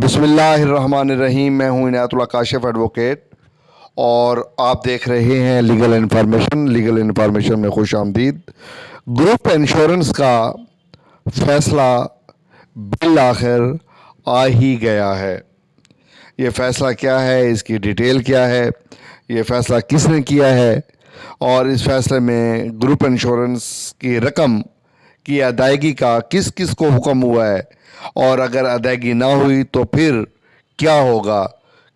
بسم اللہ الرحمن الرحیم۔ میں ہوں عنایت اللہ کاشف ایڈوکیٹ اور آپ دیکھ رہے ہیں لیگل انفارمیشن میں خوش آمدید۔ گروپ انشورنس کا فیصلہ بالآخر آ ہی گیا ہے۔ یہ فیصلہ کیا ہے، اس کی ڈیٹیل کیا ہے، یہ فیصلہ کس نے کیا ہے اور اس فیصلے میں گروپ انشورنس کی رقم کی ادائیگی کا کس کس کو حکم ہوا ہے، اور اگر ادائیگی نہ ہوئی تو پھر کیا ہوگا،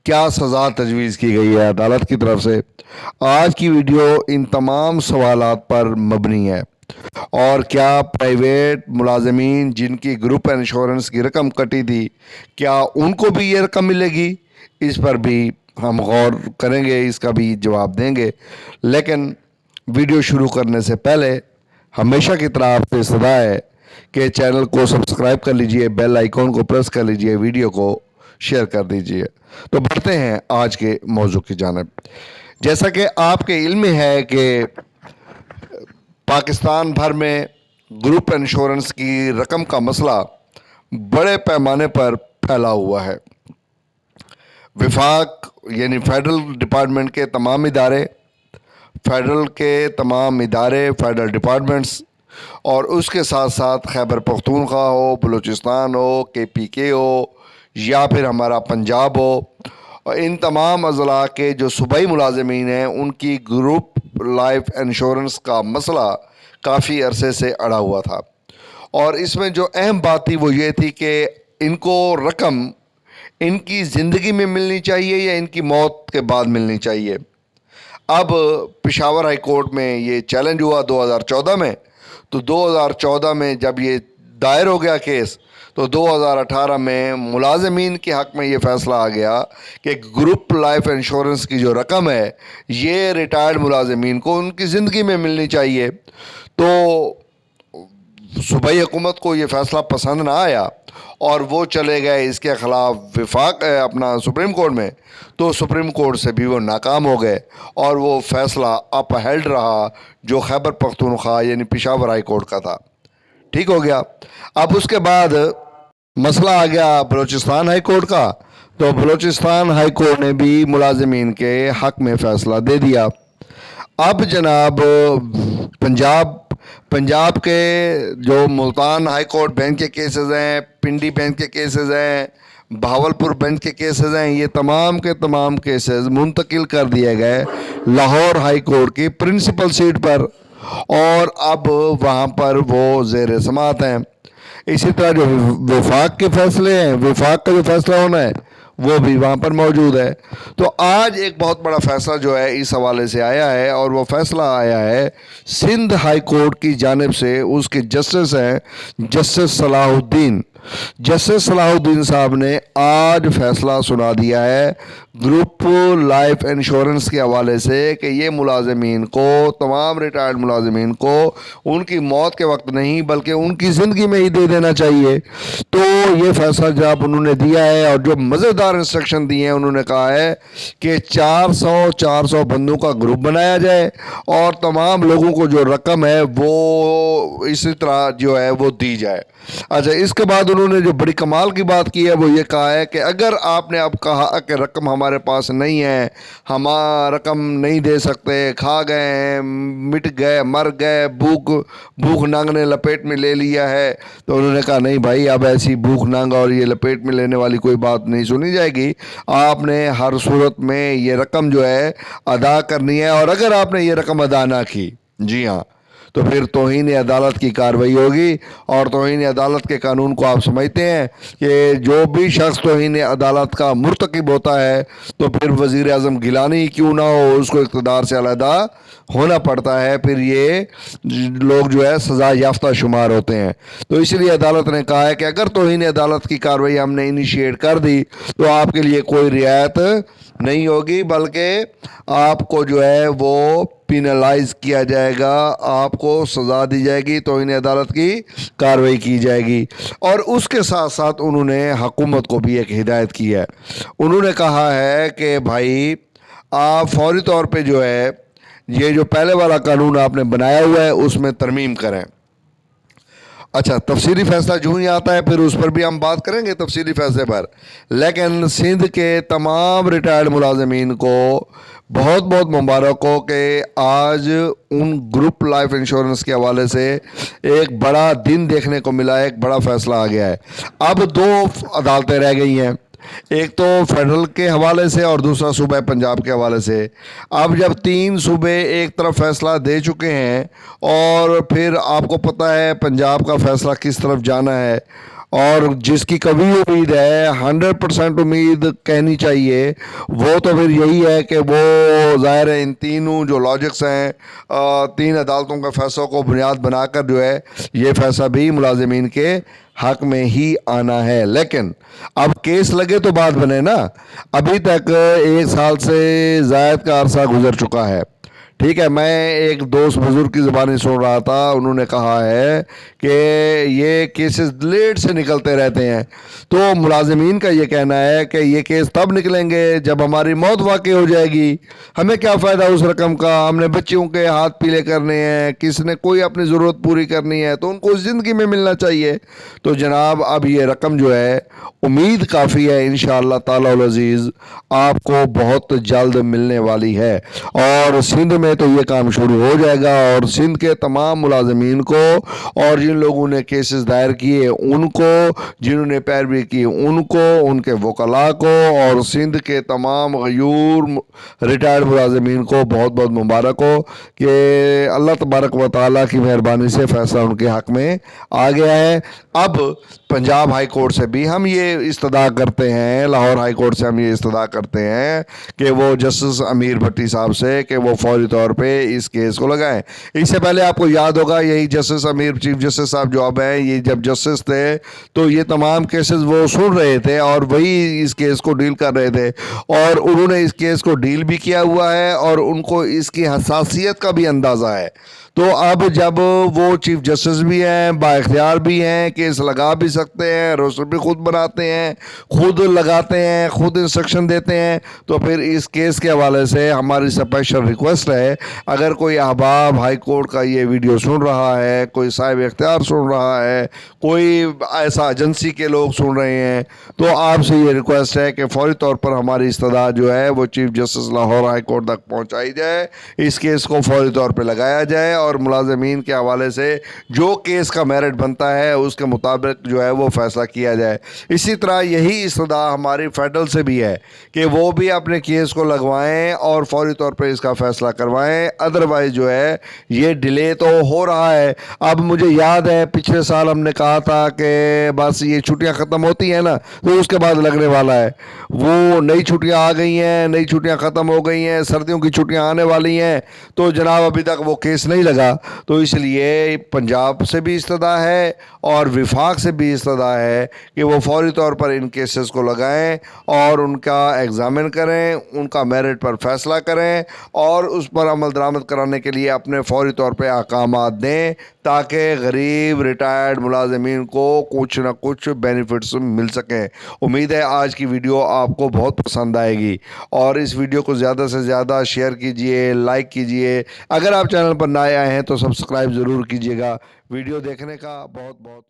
کیا سزا تجویز کی گئی ہے عدالت کی طرف سے۔ آج کی ویڈیو ان تمام سوالات پر مبنی ہے۔ اور کیا پرائیویٹ ملازمین جن کی گروپ انشورنس کی رقم کٹی تھی، کیا ان کو بھی یہ رقم ملے گی، اس پر بھی ہم غور کریں گے، اس کا بھی جواب دیں گے۔ لیکن ویڈیو شروع کرنے سے پہلے ہمیشہ کی طرح آپ سے صدا ہے کہ چینل کو سبسکرائب کر لیجئے، بیل آئیکن کو پریس کر لیجئے، ویڈیو کو شیئر کر دیجئے۔ تو بڑھتے ہیں آج کے موضوع کی جانب۔ جیسا کہ آپ کے علم میں ہے کہ پاکستان بھر میں گروپ انشورنس کی رقم کا مسئلہ بڑے پیمانے پر پھیلا ہوا ہے۔ وفاق یعنی فیڈرل ڈپارٹمنٹ کے تمام ادارے، فیڈرل ڈپارٹمنٹس، اور اس کے ساتھ ساتھ خیبر پختونخوا ہو، بلوچستان ہو، KPK ہو یا پھر ہمارا پنجاب ہو، ان تمام اضلاع کے جو صوبائی ملازمین ہیں ان کی گروپ لائف انشورنس کا مسئلہ کافی عرصے سے اڑا ہوا تھا۔ اور اس میں جو اہم بات تھی وہ یہ تھی کہ ان کو رقم ان کی زندگی میں ملنی چاہیے یا ان کی موت کے بعد ملنی چاہیے۔ اب پشاور ہائی کورٹ میں یہ چیلنج ہوا 2014 میں، تو 2014 میں جب یہ دائر ہو گیا کیس، تو 2018 میں ملازمین کے حق میں یہ فیصلہ آ گیا کہ گروپ لائف انشورنس کی جو رقم ہے یہ ریٹائرڈ ملازمین کو ان کی زندگی میں ملنی چاہیے۔ تو صوبائی حکومت کو یہ فیصلہ پسند نہ آیا اور وہ چلے گئے اس کے خلاف سپریم کورٹ میں، تو سپریم کورٹ سے بھی وہ ناکام ہو گئے اور وہ فیصلہ اپ ہیلڈ رہا جو خیبر پختونخوا یعنی پشاور ہائی کورٹ کا تھا۔ ٹھیک ہو گیا۔ اب اس کے بعد مسئلہ آ گیا بلوچستان ہائی کورٹ کا، تو بلوچستان ہائی کورٹ نے بھی ملازمین کے حق میں فیصلہ دے دیا۔ اب جناب پنجاب کے جو ملتان ہائی کورٹ بینچ کے کیسز ہیں، پنڈی بینچ کے کیسز ہیں، بہاولپور بینچ کے کیسز ہیں، یہ تمام کے تمام کیسز منتقل کر دیے گئے لاہور ہائی کورٹ کی پرنسپل سیٹ پر، اور اب وہاں پر وہ زیر سماعت ہیں۔ اسی طرح جو وفاق کے فیصلے ہیں، وفاق کا جو فیصلہ ہونا ہے وہ بھی وہاں پر موجود ہے۔ تو آج ایک بہت بڑا فیصلہ جو ہے اس حوالے سے آیا ہے، اور وہ فیصلہ آیا ہے سندھ ہائی کورٹ کی جانب سے۔ اس کے جسٹس ہیں جسٹس صلاح الدین صاحب نے آج فیصلہ سنا دیا ہے گروپ لائف انشورنس کے حوالے سے کہ یہ ملازمین کو، تمام ریٹائرڈ ملازمین کو ان کی موت کے وقت نہیں بلکہ ان کی زندگی میں ہی دے دینا چاہیے۔ تو یہ فیصلہ جب انہوں نے دیا ہے، اور جو مزیدار انسٹرکشن دیے ہیں، انہوں نے کہا ہے کہ 400 بندوں کا گروپ بنایا جائے اور تمام لوگوں کو جو رقم ہے وہ اسی طرح جو ہے وہ دی جائے۔ اچھا، اس کے بعد انہوں نے جو بڑی کمال کی بات کی ہے وہ یہ کہا ہے کہ اگر آپ نے اب کہا کہ رقم ہمارے پاس نہیں ہے، ہم رقم نہیں دے سکتے، کھا گئے ہیں، مٹ گئے، مر گئے، بھوک ننگ نے لپیٹ میں لے لیا ہے، تو انہوں نے کہا نہیں بھائی، اب ایسی بھوک ننگ اور یہ لپیٹ میں لینے والی کوئی بات نہیں سنی جائے گی۔ آپ نے ہر صورت میں یہ رقم جو ہے ادا کرنی ہے، اور اگر آپ نے یہ رقم ادا نہ کی، جی ہاں، تو پھر توہین عدالت کی کارروائی ہوگی۔ اور توہین عدالت کے قانون کو آپ سمجھتے ہیں کہ جو بھی شخص توہین عدالت کا مرتکب ہوتا ہے تو پھر وزیر اعظم گیلانی کیوں نہ ہو، اس کو اقتدار سے علیحدہ ہونا پڑتا ہے، پھر یہ لوگ جو ہے سزا یافتہ شمار ہوتے ہیں۔ تو اس لیے عدالت نے کہا ہے کہ اگر توہین عدالت کی کارروائی ہم نے انیشیٹ کر دی تو آپ کے لیے کوئی رعایت نہیں ہوگی، بلکہ آپ کو جو ہے وہ پینلائز کیا جائے گا، آپ کو سزا دی جائے گی، توہین عدالت کی کارروائی کی جائے گی۔ اور اس کے ساتھ ساتھ انہوں نے حکومت کو بھی ایک ہدایت کی ہے۔ انہوں نے کہا ہے کہ بھائی آپ فوری طور پہ جو ہے یہ جو پہلے والا قانون آپ نے بنایا ہوا ہے اس میں ترمیم کریں، اچھا، تفصیلی فیصلہ جو ہی آتا ہے پھر اس پر بھی ہم بات کریں گے تفصیلی فیصلے پر، لیکن سندھ کے تمام ریٹائرڈ ملازمین کو بہت بہت مبارک ہو کہ آج ان گروپ لائف انشورنس کے حوالے سے ایک بڑا دن دیکھنے کو ملا ہے، ایک بڑا فیصلہ آ گیا ہے۔ اب دو عدالتیں رہ گئی ہیں، ایک تو فیڈرل کے حوالے سے اور دوسرا صوبہ پنجاب کے حوالے سے۔ اب جب تین صوبے ایک طرف فیصلہ دے چکے ہیں اور پھر آپ کو پتہ ہے پنجاب کا فیصلہ کس طرف جانا ہے، اور جس کی کبھی امید ہے 100% امید کہنی چاہیے، وہ تو پھر یہی ہے کہ وہ ظاہر ہے ان تینوں جو لاجکس ہیں، تین عدالتوں کے فیصلوں کو بنیاد بنا کر جو ہے یہ فیصلہ بھی ملازمین کے حق میں ہی آنا ہے۔ لیکن اب کیس لگے تو بات بنے نا، ابھی تک 1 سال سے زائد کا عرصہ گزر چکا ہے، ٹھیک ہے۔ میں ایک دوست بزرگ کی زبانی سن رہا تھا، انہوں نے کہا ہے کہ یہ کیسز لیٹ سے نکلتے رہتے ہیں، تو ملازمین کا یہ کہنا ہے کہ یہ کیس تب نکلیں گے جب ہماری موت واقع ہو جائے گی، ہمیں کیا فائدہ اس رقم کا، ہم نے بچیوں کے ہاتھ پیلے کرنے ہیں، کس نے کوئی اپنی ضرورت پوری کرنی ہے تو ان کو زندگی میں ملنا چاہیے۔ تو جناب اب یہ رقم جو ہے امید کافی ہے انشاءاللہ تعالی العزیز آپ کو بہت جلد ملنے والی ہے، اور سندھ میں تو یہ کام شروع ہو جائے گا، اور سندھ کے تمام ملازمین کو اور جن لوگوں نے کیسز دائر کیے ان کو، جنہوں نے پیروی کی ان کو، ان کے وکلاء کو، اور سندھ کے تمام غیور ریٹائرڈ ملازمین کو بہت بہت مبارک ہو کہ اللہ تبارک و تعالیٰ کی مہربانی سے فیصلہ ان کے حق میں آ گیا ہے۔ اب پنجاب ہائی کورٹ سے بھی ہم یہ استدعا کرتے ہیں، لاہور ہائی کورٹ سے ہم یہ استدعا کرتے ہیں کہ وہ جسٹس امیر بھٹی صاحب سے کہ وہ فوری طور پہ اس کیس کو لگائیں۔ اس سے پہلے آپ کو یاد ہوگا یہی جسٹس امیر، چیف جسٹس صاحب جو اب ہیں، یہ جب جسٹس تھے تو یہ تمام کیسز وہ سن رہے تھے اور وہی اس کیس کو ڈیل کر رہے تھے، اور انہوں نے اس کیس کو ڈیل بھی کیا ہوا ہے اور ان کو اس کی حساسیت کا بھی اندازہ ہے۔ تو اب جب وہ چیف جسٹس بھی ہیں، با اختیار بھی ہیں، کیس لگا بھی سکتے ہیں، روسٹر بھی خود بناتے ہیں، خود لگاتے ہیں، خود انسٹرکشن دیتے ہیں، تو پھر اس کیس کے حوالے سے ہماری اسپیشل ریکویسٹ ہے، اگر کوئی احباب ہائی کورٹ کا یہ ویڈیو سن رہا ہے، کوئی صاحب اختیار سن رہا ہے، کوئی ایسا ایجنسی کے لوگ سن رہے ہیں، تو آپ سے یہ ریکویسٹ ہے کہ فوری طور پر ہماری استدعا جو ہے وہ chief justice Lahore high court تک پہنچائی جائے، اس کیس کو فوری طور پہ لگایا جائے اور ملازمین کے حوالے سے جو کیس کا میرٹ بنتا ہے اس کے مطابق جو ہے وہ فیصلہ کیا جائے۔ اسی طرح یہی استدعا ہماری فیڈرل سے بھی ہے کہ وہ بھی اپنے کیس کو لگوائیں اور فوری طور پہ اس کا فیصلہ کروائیں، ادروائز جو ہے یہ ڈیلے تو ہو رہا ہے۔ اب مجھے یاد ہے پچھلے سال ہم نے کہا تھا کہ بس یہ چھٹیاں ختم ہوتی ہیں نا تو اس کے بعد لگنے والا ہے، وہ نئی چھٹیاں آ گئی ہیں، نئی چھٹیاں ختم ہو گئی ہیں، سردیوں کی چھٹیاں آنے والی ہیں، تو جناب ابھی تک وہ کیس نہیں لگا، تو اس لیے پنجاب سے بھی استدعا ہے اور وفاق سے بھی استدعا ہے کہ وہ فوری طور پر ان کیسز کو لگائیں اور ان کا ایگزامن کریں، ان کا میرٹ پر فیصلہ کریں اور اس پر عمل درآمد کرانے کے لیے اپنے فوری طور پہ احکامات دیں تاکہ غریب ریٹائرڈ ملازمین کو کچھ نہ کچھ بینیفٹس مل سکیں۔ امید ہے آج کی ویڈیو آپ کو بہت پسند آئے گی، اور اس ویڈیو کو زیادہ سے زیادہ شیئر کیجئے، لائک کیجئے، اگر آپ چینل پر نئے آئے ہیں تو سبسکرائب ضرور کیجئے گا۔ ویڈیو دیکھنے کا بہت بہت